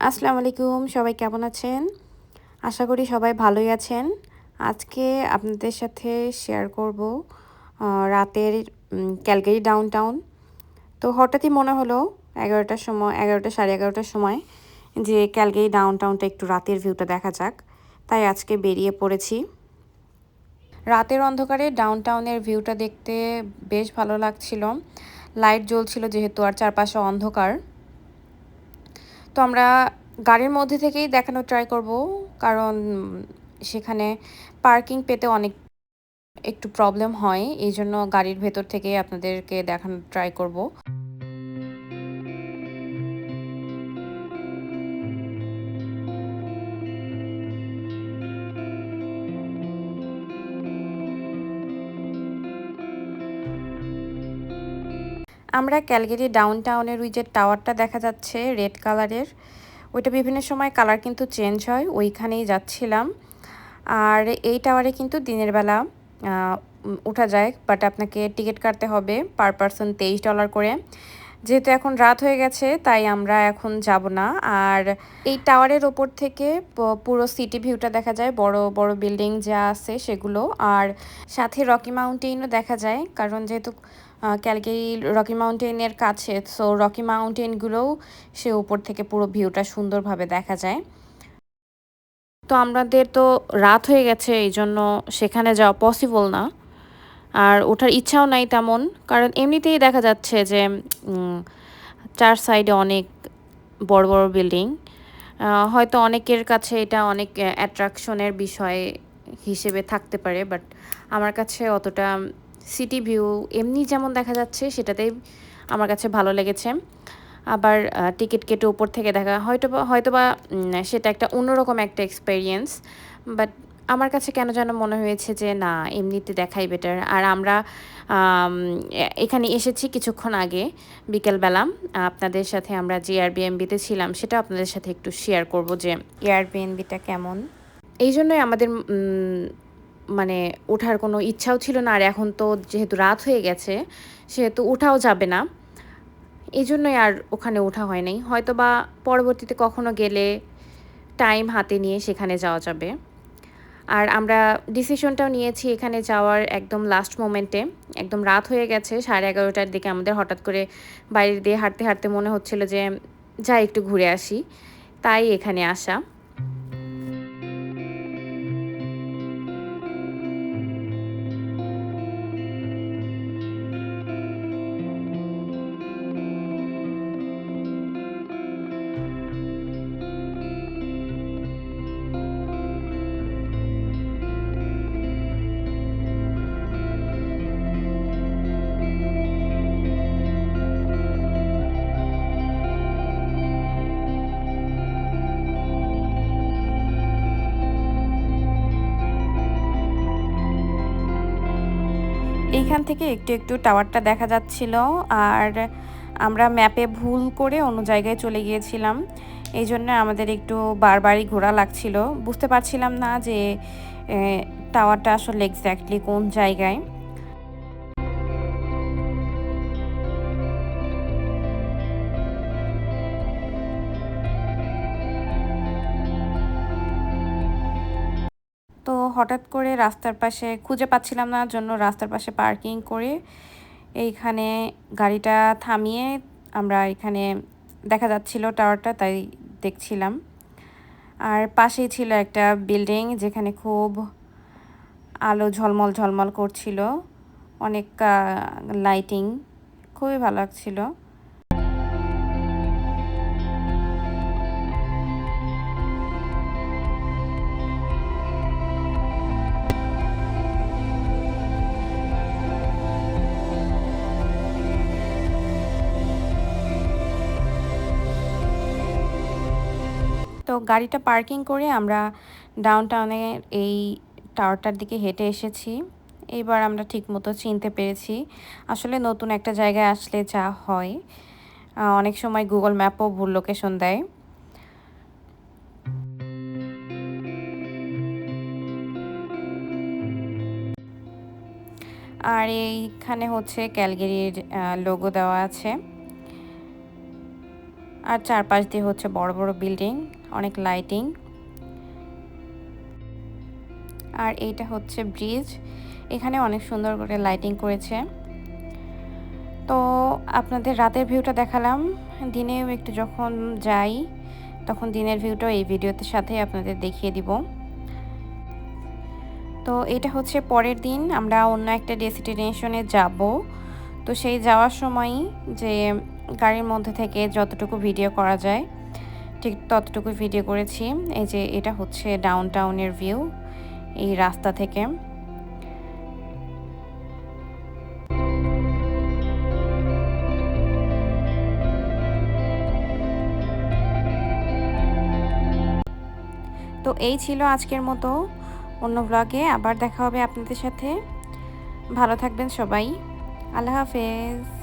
আসসালামু আলাইকুম, সবাই কেমন আছেন? আশা করি সবাই ভালোই আছেন। আজকে আপনাদের সাথে শেয়ার করব রাতের ক্যালগারি ডাউনটাউন। তো হঠাৎই মনে হলো 11টার সময় 11টা সাড়ে 11টার সময় যে ক্যালগারি ডাউনটাউনটা একটু রাতের ভিউটা দেখা যাক। তাই আজকে বেরিয়ে পড়েছি। রাতের অন্ধকারে ডাউনটাউনের ভিউটা দেখতে বেশ ভালো লাগছিল। লাইট জ্বলছিল যেহেতু আর চারপাশে অন্ধকার। তো আমরা গাড়ির মধ্যে থেকেই দেখানোর ট্রাই করব, কারণ সেখানে পার্কিং পেতে একটু প্রবলেম হয়। এইজন্য গাড়ির ভেতর থেকেই আপনাদেরকে দেখানোর ট্রাই করব। আমরা ক্যালগেরি ডাউনটাউনের ওই যে টাওয়ারটা দেখা যাচ্ছে রেড কালারের, ওইটা বিভিন্ন সময় কালার কিন্তু চেঞ্জ হয়, ওইখানেই যাচ্ছিলাম। আর এই টাওয়ারে কিন্তু দিনের বেলা ওঠা যায়, বাট আপনাকে টিকিট কাটতে হবে পার পারসন $23 করে। যেহেতু এখন রাত হয়ে গেছে তাই আমরা এখন যাব না। আর এই টাওয়ারের ওপর থেকে পুরো সিটি ভিউটা দেখা যায়, বড় বড় বিল্ডিং যা আছে সেগুলো, আর সাথে রকি মাউন্টেনও দেখা যায়, কারণ যেহেতু ক্যালগারি রকি মাউন্টেনের কাছে, সো রকি মাউন্টেনগুলোও সে উপর থেকে পুরো ভিউটা সুন্দরভাবে দেখা যায়। তো আমাদের তো রাত হয়ে গেছে, এই জন্য সেখানে যাওয়া পসিবল না, আর ওঠার ইচ্ছাও নাই তেমন, কারণ এমনিতেই দেখা যাচ্ছে যে চার সাইডে অনেক বড় বড় বিল্ডিং। হয়তো অনেকের কাছে এটা অনেক অ্যাট্রাকশনের বিষয় হিসেবে থাকতে পারে, বাট আমার কাছে অতটা সিটি ভিউ এমনি যেমন দেখা যাচ্ছে সেটাতেই আমার কাছে ভালো লেগেছে। আবার টিকিট কেটে উপর থেকে দেখা হয়তোবা সেটা একটা অন্যরকম একটা এক্সপেরিয়েন্স, বাট আমার কাছে কেন যেন মনে হয়েছে যে না, এমনিতে দেখাই বেটার। আর আমরা এখানে এসেছি কিছুক্ষণ আগে বিকেলবেলা। আপনাদের সাথে আমরা যে এয়ারবিএনবিতে ছিলাম সেটা আপনাদের সাথে একটু শেয়ার করব যে এয়ারবিএনবিটা কেমন। এই জন্যই আমাদের মানে ওঠার কোনো ইচ্ছাও ছিল না, আর এখন তো যেহেতু রাত হয়ে গেছে সেহেতু ওঠাও যাবে না, এই জন্যই আর ওখানে ওঠা হয় নাই। হয়তোবা পরবর্তীতে কখনো গেলে টাইম হাতে নিয়ে সেখানে যাওয়া যাবে। আর আমরা ডিসিশনটাও নিয়েছি এখানে যাওয়ার একদম লাস্ট মোমেন্টে। একদম রাত হয়ে গেছে, 11:30টার দিকে আমাদের হঠাৎ করে বাইরে দিয়ে হাঁটতে হাঁটতে মনে হচ্ছিল যে যাই একটু ঘুরে আসি, তাই এখানে আসা। এইখান থেকে একটু একটু টাওয়ারটা দেখা যাচ্ছিল, আর আমরা ম্যাপে ভুল করে অন্য জায়গায় চলে গিয়েছিলাম। এই জন্য আমাদের একটু বারবারই ঘোরা লাগছিল, বুঝতে পারছিলাম না যে টাওয়ারটা আসলে এক্স্যাক্টলি কোন জায়গায়। তো হঠাৎ করে রাস্তার পাশে খুঁজে পাচ্ছিলাম না, জন্য রাস্তার পাশে পার্কিং করে এইখানে গাড়িটা থামিয়ে আমরা এখানে দেখা যাচ্ছিল টাওয়ারটা, তাই দেখছিলাম। আর পাশেই ছিল একটা বিল্ডিং যেখানে খুব আলো ঝলমল ঝলমল করছিল, অনেক লাইটিং, খুবই ভালো লাগছিল। তো গাড়িটা পার্কিং করে আমরা ডাউনটাউনের এই টাওয়ারটার দিকে হেঁটে এসেছি। এইবার আমরা ঠিকমতো চিনতে পেরেছি। আসলে নতুন একটা জায়গায় আসলে যা হয়, অনেক সময় গুগল ম্যাপও ভুল লোকেশন দেয়। আর এইখানে হচ্ছে ক্যালগেরির লোগো দেওয়া আছে। আর চারপাশ দিয়ে হচ্ছে বড় বড় বিল্ডিং, অনেক লাইটিং। আর এইটা হচ্ছে ব্রিজ, এখানে অনেক সুন্দর করে লাইটিং করেছে। তো আপনাদের রাতের ভিউটা দেখালাম, দিনেও একটু যখন যাই তখন দিনের ভিউটাও এই ভিডিওতে সাথে আপনাদের দেখিয়ে দিব। তো এটা হচ্ছে পরের দিন আমরা অন্য একটা ডেস্টিনেশনে যাব। তো সেই যাওয়ার সময়ই যে গাড়ির মধ্যে থেকে যতটুকু ভিডিও করা যায় ঠিক ততটুকু ভিডিও করেছি। এই যে এটা হচ্ছে ডাউন টাউনের ভিউ এই রাস্তা থেকে। তো এই ছিল আজকের মতো, অন্য ব্লগে আবার দেখা হবে আপনাদের সাথে। ভালো থাকবেন সবাই, আল্লাহ হাফেজ।